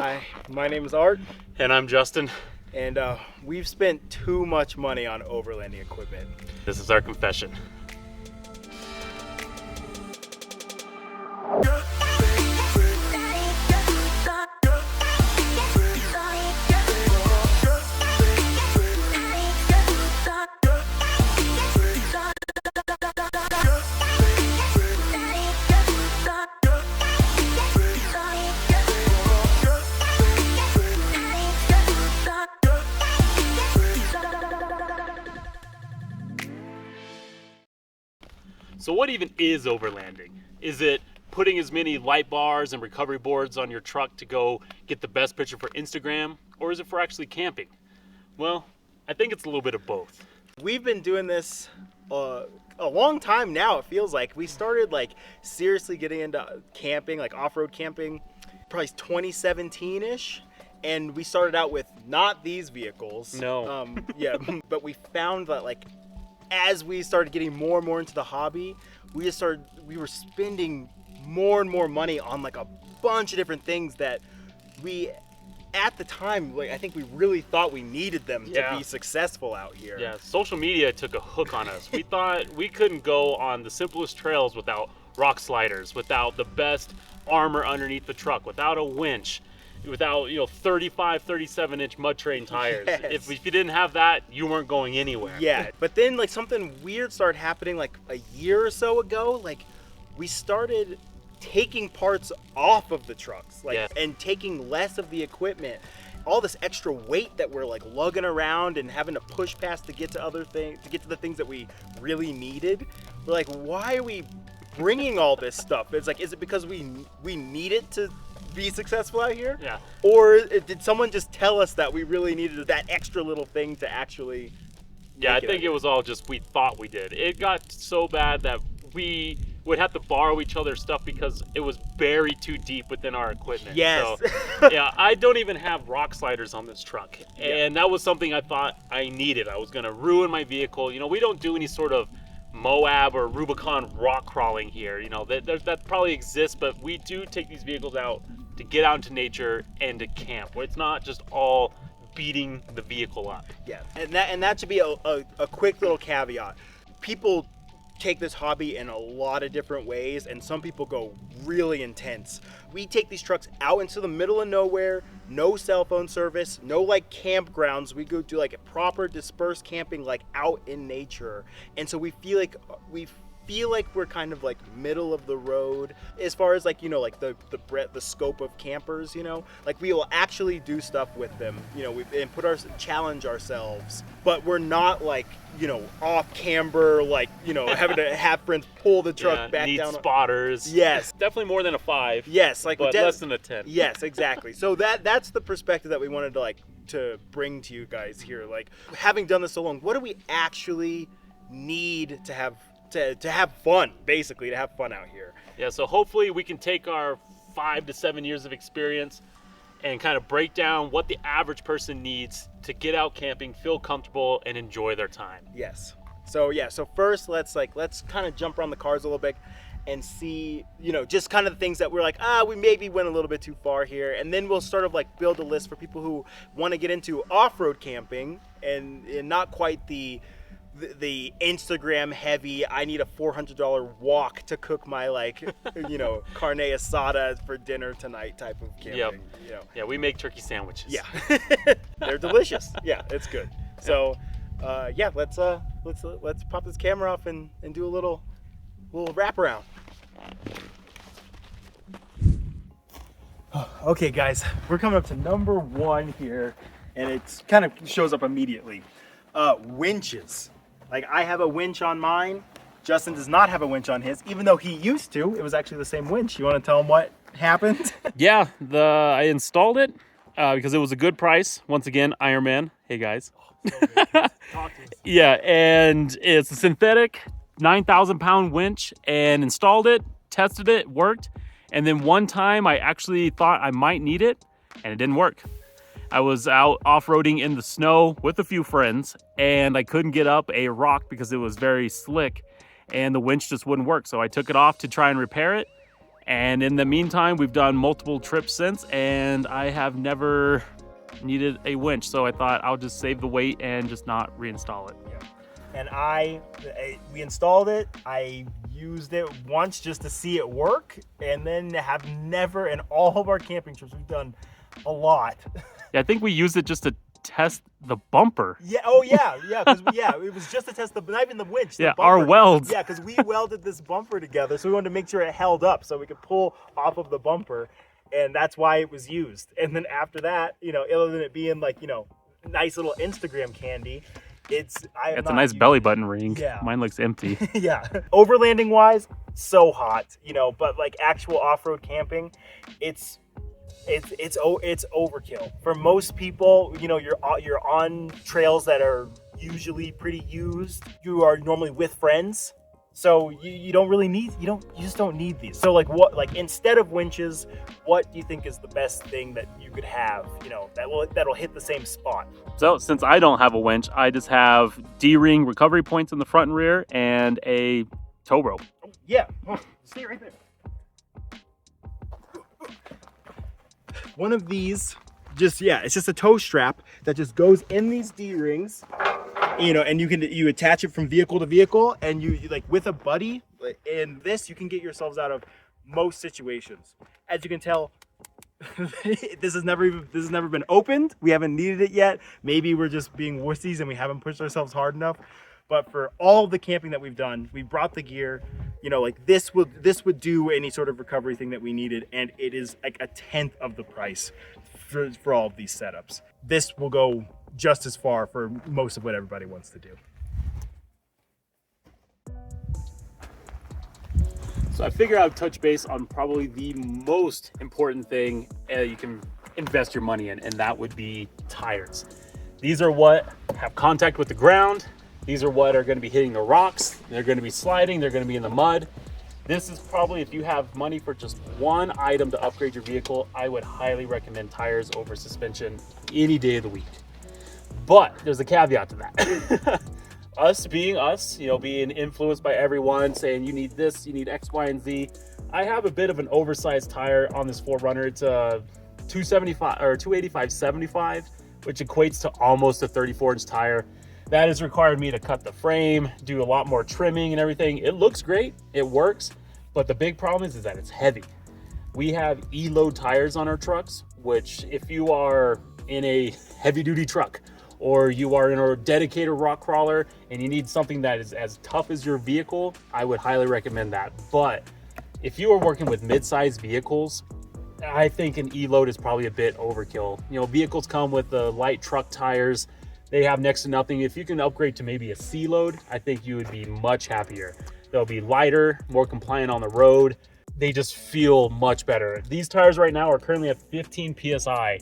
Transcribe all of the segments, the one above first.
Hi, my name is Art, And I'm Justin. and we've spent too much money on overlanding equipment. This is our confession. So what even is overlanding? Is it putting as many light bars and recovery boards on your truck to go get the best picture for Instagram? Or is it for actually camping? Well, I think it's a little bit of both. We've been doing this a long time now, it feels like. We started seriously getting into camping, off-road camping, probably 2017-ish. And we started out with not these vehicles. No. Yeah, but we found that as we started getting more and more into the hobby, we were spending more and more money on a bunch of different things that we, at the time, I think we really thought we needed them to be successful out here. Yeah, social media took a hook on us. We thought we couldn't go on the simplest trails without rock sliders, without the best armor underneath the truck, without a winch, without 35, 37-inch mud train tires. Yes. If you didn't have that, you weren't going anywhere. Yeah, but then something weird started happening a year or so ago. We started taking parts off of the trucks, and taking less of the equipment. All this extra weight that we're lugging around and having to push past to get to other things, to get to the things that we really needed. We're why are we bringing all this stuff? It's is it because we need it to be successful out here? Yeah. Or did someone just tell us that we really needed that extra little thing to actually I think it was all just we thought we did. It got so bad that we would have to borrow each other's stuff because it was buried too deep within our equipment. Yes. So, I don't even have rock sliders on this truck. And that was something I thought I needed. I was going to ruin my vehicle. We don't do any sort of Moab or Rubicon rock crawling here. That probably exists, but we do take these vehicles out to get out into nature and to camp, where it's not just all beating the vehicle up. Yeah, and that should be a quick little caveat. People take this hobby in a lot of different ways, and some people go really intense. We take these trucks out into the middle of nowhere, no cell phone service, no campgrounds. We go do a proper dispersed camping out in nature. And so we feel like we're kind of middle of the road as far as the breadth, the scope of campers. We will actually do stuff with them, and challenge ourselves, but we're not off camber, having to have friends pull the truck back need down. Spotters. Yes, definitely more than a 5. yes, but less than a 10. Yes, exactly. So that's the perspective that we wanted to bring to you guys here. Having done this so long, what do we actually need to have fun, basically, to have fun out here? Yeah, so hopefully we can take our 5 to 7 years of experience and kind of break down what the average person needs to get out camping, feel comfortable, and enjoy their time. Yes. So first let's kind of jump around the cars a little bit and see, just kind of the things that we're we maybe went a little bit too far here, and then we'll sort of build a list for people who want to get into off-road camping and not quite the Instagram heavy, I need a $400 walk to cook my carne asada for dinner tonight type of camping. Yep. Yeah, we make turkey sandwiches. Yeah. They're delicious. Yeah, it's good. So let's pop this camera off and do a little wraparound. Okay guys, we're coming up to number 1 here, and it kind of shows up immediately. Winches. I have a winch on mine. Justin does not have a winch on his, even though he used to. It was actually the same winch. You want to tell him what happened? Yeah, I installed it because it was a good price. Once again, Iron Man. Hey guys. Yeah, and it's a synthetic 9,000-pound winch, and installed it, tested it, worked. And then one time I actually thought I might need it, and it didn't work. I was out off-roading in the snow with a few friends, and I couldn't get up a rock because it was very slick, and the winch just wouldn't work. So I took it off to try and repair it, And in the meantime, we've done multiple trips since, and I have never needed a winch. So I thought I'll just save the weight and just not reinstall it. And we installed it. I used it once just to see it work, and then have never, in all of our camping trips, we've done a lot. Yeah, I think we used it just to test the bumper. Yeah. Oh yeah. Because it was just to test not even the winch. Yeah, the our welds. Yeah, because we welded this bumper together, so we wanted to make sure it held up, so we could pull off of the bumper, and that's why it was used. And then after that, other than it being like nice little Instagram candy, it's a nice belly button ring. Yeah. Mine looks empty. Yeah. Overlanding wise, so hot, but like actual off-road camping, it's overkill. For most people, you're on trails that are usually pretty used. You are normally with friends. So you don't really need, you just don't need these. So instead of winches, what do you think is the best thing that you could have, that'll hit the same spot? So since I don't have a winch, I just have D-ring recovery points in the front and rear and a tow rope. Oh, yeah, stay right there. One of these, it's just a tow strap that just goes in these D-rings. And you attach it from vehicle to vehicle, and you like with a buddy, and this you can get yourselves out of most situations. As you can tell, this has never been opened. We haven't needed it yet. Maybe we're just being wussies and we haven't pushed ourselves hard enough. But for all the camping that we've done, we brought the gear. This would do any sort of recovery thing that we needed, and it is like a tenth of the price for all of these setups. This will go just as far for most of what everybody wants to do. So I figure I'd touch base on probably the most important thing you can invest your money in, and that would be tires. These are what have contact with the ground. These are what are going to be hitting the rocks. They're going to be sliding. They're going to be in the mud. This is probably, if you have money for just one item to upgrade your vehicle, I would highly recommend tires over suspension any day of the week. But there's a caveat to that. Us being us, being influenced by everyone saying you need this, you need X, Y, and Z. I have a bit of an oversized tire on this 4Runner. It's a 275 or 285/75, which equates to almost a 34-inch tire. That has required me to cut the frame, do a lot more trimming and everything. It looks great, it works, but the big problem is that it's heavy. We have E-load tires on our trucks, which if you are in a heavy-duty truck, or you are in a dedicated rock crawler and you need something that is as tough as your vehicle, I would highly recommend that. But if you are working with mid-sized vehicles, I think an E-load is probably a bit overkill. Vehicles come with the light truck tires. They have next to nothing. If you can upgrade to maybe a C-load, I think you would be much happier. They'll be lighter, more compliant on the road. They just feel much better. These tires right now are currently at 15 PSI.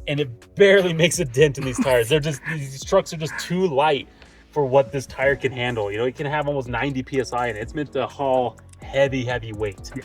And it barely makes a dent in these tires. These trucks are just too light for what this tire can handle. It can have almost 90 PSI and it's meant to haul heavy weight. Yeah.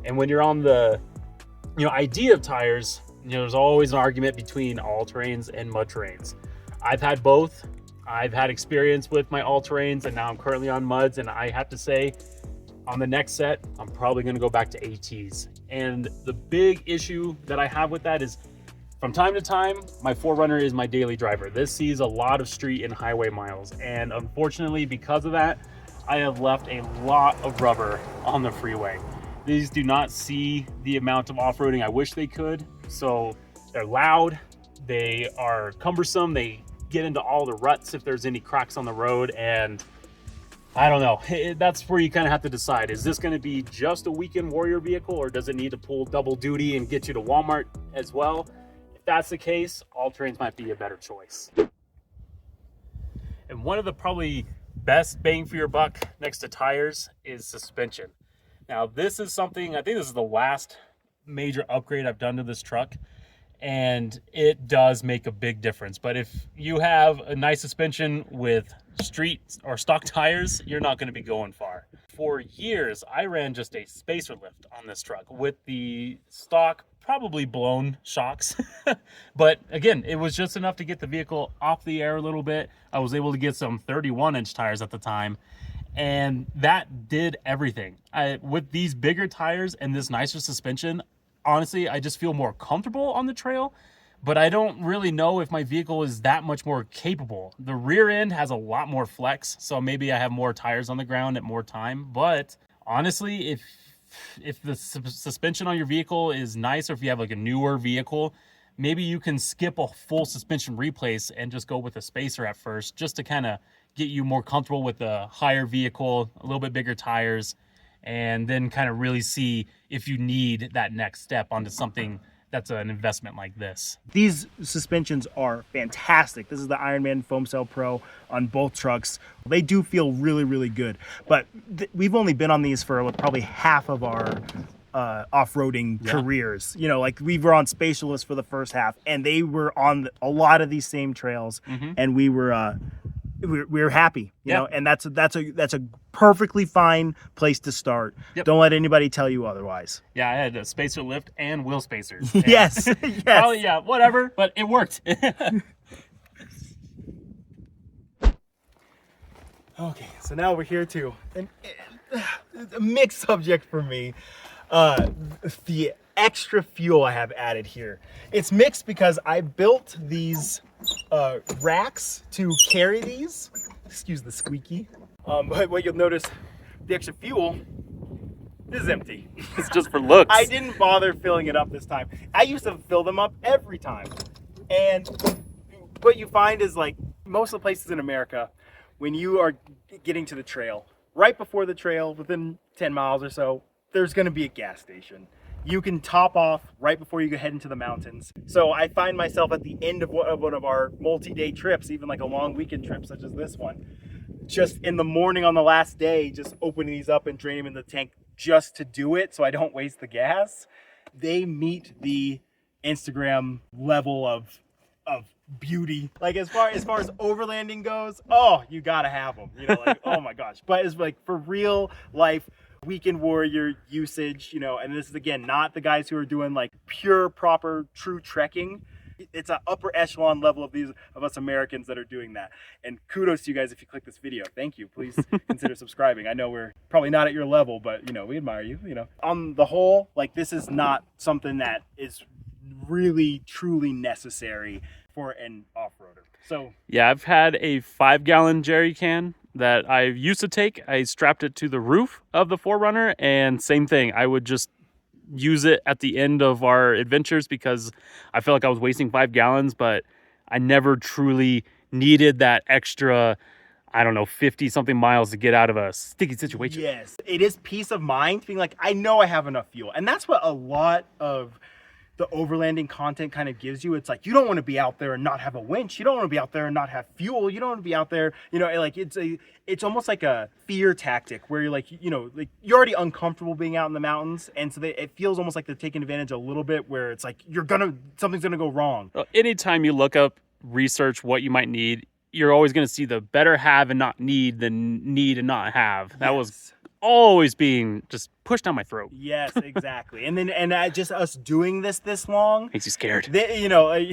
And when you're on the, idea of tires, there's always an argument between all-terrains and mud terrains. I've had both. I've had experience with my all-terrains, and now I'm currently on muds, and I have to say, on the next set, I'm probably gonna go back to ATs. And the big issue that I have with that is, from time to time, my 4Runner is my daily driver. This sees a lot of street and highway miles, and unfortunately, because of that, I have left a lot of rubber on the freeway. These do not see the amount of off-roading I wish they could, so they're loud, they are cumbersome, they get into all the ruts if there's any cracks on the road, and I don't know. That's where you kind of have to decide. Is this going to be just a weekend warrior vehicle, or does it need to pull double duty and get you to Walmart as well? If that's the case, all-terrains might be a better choice. And one of the probably best bang for your buck next to tires is suspension. Now, this is something, I think this is the last major upgrade I've done to this truck, and it does make a big difference. But if you have a nice suspension with street or stock tires, you're not going to be going far. For years, I ran just a spacer lift on this truck with the stock, probably blown shocks. But again, it was just enough to get the vehicle off the air a little bit. I was able to get some 31-inch tires at the time, and that did everything. With these bigger tires and this nicer suspension, honestly, I just feel more comfortable on the trail, but I don't really know if my vehicle is that much more capable. The rear end has a lot more flex, so maybe I have more tires on the ground at more time. But honestly, if the suspension on your vehicle is nice, or if you have like a newer vehicle, maybe you can skip a full suspension replace and just go with a spacer at first, just to kind of get you more comfortable with a higher vehicle, a little bit bigger tires, and then kind of really see if you need that next step onto something that's an investment like this. These suspensions are fantastic. This is the Ironman Foam Cell Pro on both trucks. They do feel really, really good. But we've only been on these for probably half of our off-roading careers. You know, like we were on Spacialist for the first half, and they were on a lot of these same trails, and we were happy, you know, and that's a perfectly fine place to start. Don't let anybody tell you otherwise. Yeah, I had a spacer lift and wheel spacers. Yes, yes. Probably, yeah, whatever, but it worked. Okay, so now we're here to a mixed subject for me. The extra fuel I have added here. It's mixed because I built these racks to carry these. Excuse the squeaky. But what you'll notice, the extra fuel is empty. It's just for looks. I didn't bother filling it up this time. I used to fill them up every time. And what you find is, like most of the places in America, when you are getting to the trail, right before the trail, within 10 miles or so, there's going to be a gas station. You can top off right before you head into the mountains. So I find myself at the end of one of our multi-day trips, even like a long weekend trip such as this one, just in the morning on the last day, just opening these up and draining them in the tank just to do it so I don't waste the gas. They meet the Instagram level of beauty. Like as far as overlanding goes, oh, you gotta have them. You know, like oh my gosh. But it's like for real life weekend warrior usage, you know, and this is again not the guys who are doing like pure proper true trekking. It's an upper echelon level of us Americans that are doing that. And kudos to you guys if you click this video. Thank you. Please consider subscribing. I know we're probably not at your level, but you know, we admire you, you know. On the whole, like this is not something that is really truly necessary for an off-roader. So yeah, I've had a 5-gallon jerry can that I used to take. I strapped it to the roof of the 4Runner, and same thing. I would just use it at the end of our adventures because I felt like I was wasting 5 gallons, but I never truly needed that extra, I don't know, 50 something miles to get out of a sticky situation. Yes, it is peace of mind being like, I know I have enough fuel. And that's what a lot of the overlanding content kind of gives you. It's like, you don't want to be out there and not have a winch. You don't want to be out there and not have fuel. You don't want to be out there, you know, like it's almost like a fear tactic where you're like, you know, like you're already uncomfortable being out in the mountains. And so it feels almost like they're taking advantage a little bit where it's like, something's going to go wrong. Anytime you look up, research what you might need, you're always going to see the better have and not need than need and not have. That was always being just pushed down my throat. Yes, exactly. and just us doing this long makes you scared. You know,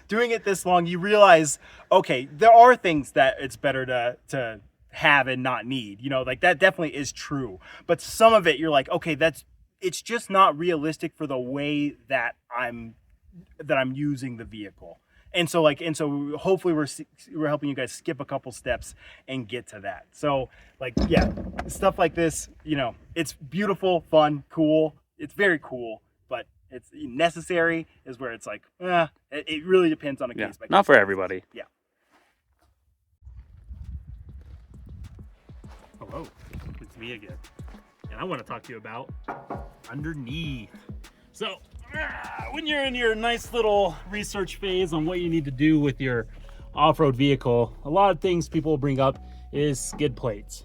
doing it this long, you realize, okay, there are things that it's better to have and not need. You know, like that definitely is true. But some of it, you're like, okay, it's just not realistic for the way that I'm using the vehicle. And so hopefully we're helping you guys skip a couple steps and get to that. So like, yeah, stuff like this, you know, it's beautiful, fun, cool. It's very cool, but it's necessary is where it's like, it really depends on a case by case. Not for everybody. Yeah. Hello, it's me again. And I want to talk to you about underneath. So when you're in your nice little research phase on what you need to do with your off-road vehicle, a lot of things people bring up is skid plates.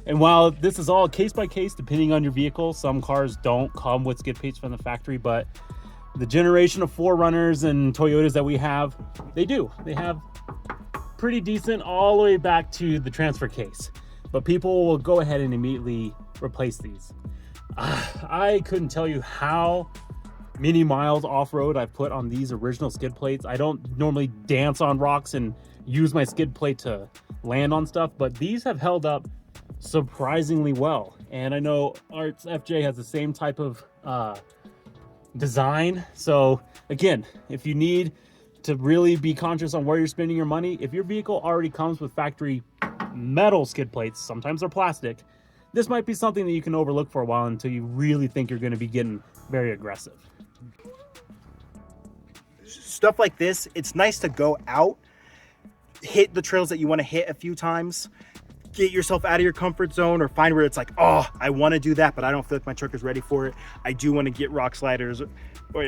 And while this is all case by case depending on your vehicle, some cars don't come with skid plates from the factory, but the generation of 4Runners and Toyotas that we have, they do. They have pretty decent all the way back to the transfer case. But people will go ahead and immediately replace these. I couldn't tell you how many miles off-road I've put on these original skid plates. I don't normally dance on rocks and use my skid plate to land on stuff, but these have held up surprisingly well. And I know Arts FJ has the same type of design. So again, if you need to really be conscious on where you're spending your money, if your vehicle already comes with factory metal skid plates, sometimes they're plastic, this might be something that you can overlook for a while until you really think you're going to be getting very aggressive. Stuff like this, it's nice to go out, hit the trails that you want to hit a few times, get yourself out of your comfort zone, or find where it's like, oh, I want to do that, but I don't feel like my truck is ready for it. I do want to get rock sliders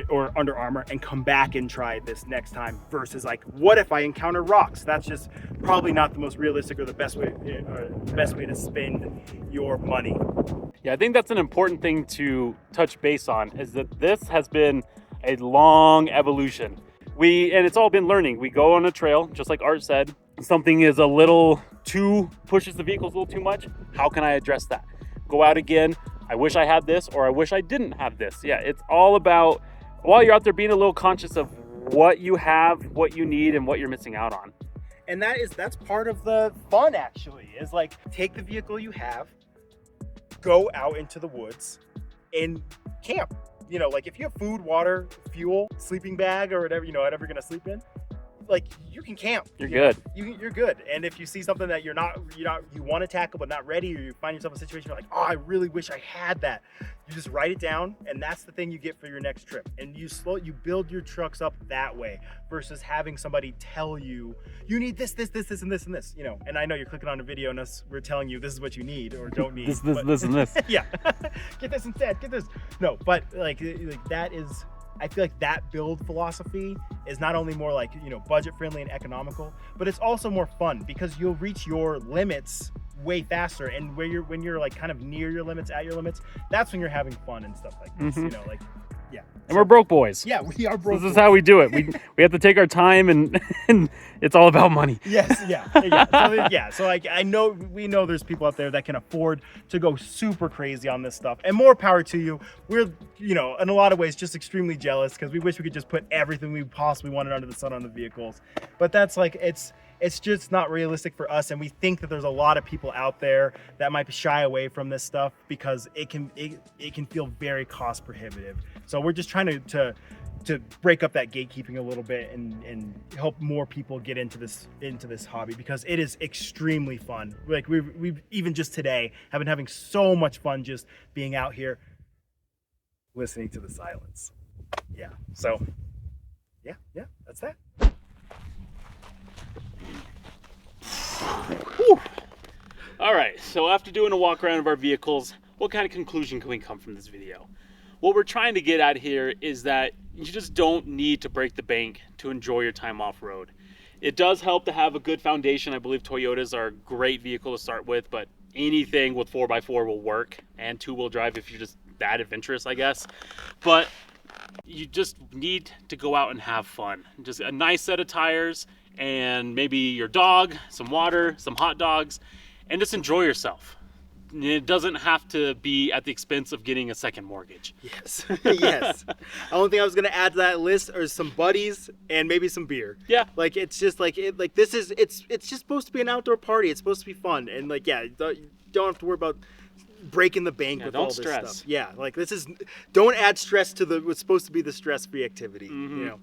or Under Armour and come back and try this next time, versus like, what if I encounter rocks? That's just probably not the most realistic or the best way to spend your money. Yeah, I think that's an important thing to touch base on, is that this has been a long evolution. And it's all been learning. We go on a trail, just like Art said, something is a little too, pushes the vehicles a little too much. How can I address that? Go out again. I wish I had this, or I wish I didn't have this. Yeah, it's all about, while you're out there, being a little conscious of what you have, what you need, and what you're missing out on. And that's part of the fun, actually, is like, take the vehicle you have, go out into the woods and camp. You know, like if you have food, water, fuel, sleeping bag, or whatever, you know, whatever you're gonna sleep in, like you can camp. You're good. You're good. And if you see something that you want to tackle but not ready, or you find yourself in a situation you're like, oh, I really wish I had that, you just write it down, and that's the thing you get for your next trip. And you build your trucks up that way, versus having somebody tell you need this, and this. You know, and I know you're clicking on a video and we're telling you this is what you need or don't need. this, and this. Yeah. Get this instead. Get this. No, but like that is. I feel like that build philosophy is not only more like, you know, budget friendly and economical, but it's also more fun, because you'll reach your limits way faster. And when you're like kind of near your limits, at your limits, that's when you're having fun and stuff like this. You know, like, yeah. And we're broke boys. Yeah, we are broke. This is how we do it. We have to take our time, and it's all about money. Yes, yeah. So like, we know there's people out there that can afford to go super crazy on this stuff, and more power to you. We're, you know, in a lot of ways just extremely jealous, because we wish we could just put everything we possibly wanted under the sun on the vehicles. But that's like, it's just not realistic for us, and we think that there's a lot of people out there that might shy away from this stuff because it can feel very cost prohibitive. So we're just trying to break up that gatekeeping a little bit and help more people get into this hobby, because it is extremely fun. Like we've even just today have been having so much fun just being out here listening to the silence. Yeah. So yeah, that's that. Whew. All right, so after doing a walk around of our vehicles, what kind of conclusion can we come from this video? What we're trying to get at here is that you just don't need to break the bank to enjoy your time off-road. It does help to have a good foundation. I believe Toyotas are a great vehicle to start with, but anything with 4x4 will work, and two-wheel drive if you're just that adventurous, I guess. But you just need to go out and have fun. Just a nice set of tires, and maybe your dog, some water, some hot dogs, and just enjoy yourself. It doesn't have to be at the expense of getting a second mortgage. Yes. Yes. The only thing I was going to add to that list are some buddies and maybe some beer. Yeah. Like, it's just like, it's just supposed to be an outdoor party. It's supposed to be fun. And like, yeah, you don't have to worry about breaking the bank with all this stuff. Yeah. Like, don't add stress to what's supposed to be the stress-free activity, you know?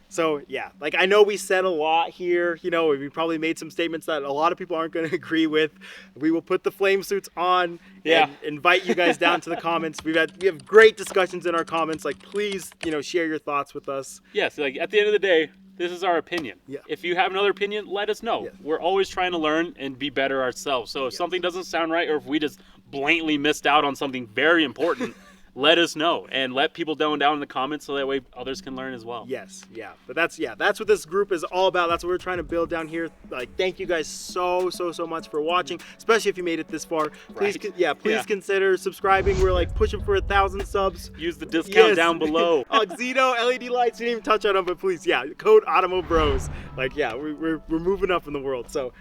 So yeah, like, I know we said a lot here, you know, we probably made some statements that a lot of people aren't going to agree with. We will put the flame suits on and invite you guys down to the comments. We have great discussions in our comments. Like, please, you know, share your thoughts with us. Yes, like at the end of the day, this is our opinion. Yeah. If you have another opinion, let us know. Yeah. We're always trying to learn and be better ourselves. So if something doesn't sound right, or if we just blatantly missed out on something very important, let us know, and let people down in the comments, so that way others can learn as well. Yes, yeah. But that's what this group is all about. That's what we're trying to build down here. Like, thank you guys so much for watching, especially if you made it this far. Please, please consider subscribing. We're like pushing for 1,000 subs. Use the discount down below. Xeno LED lights. You didn't even touch on them, but please, code Automo Bros. Like, we're moving up in the world. So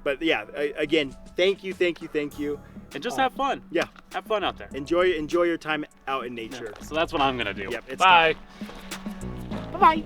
but again, thank you. And just have fun. Yeah. Have fun out there. Enjoy your time out in nature. Yeah. So that's what I'm going to do. Yep. Bye. Bye-bye.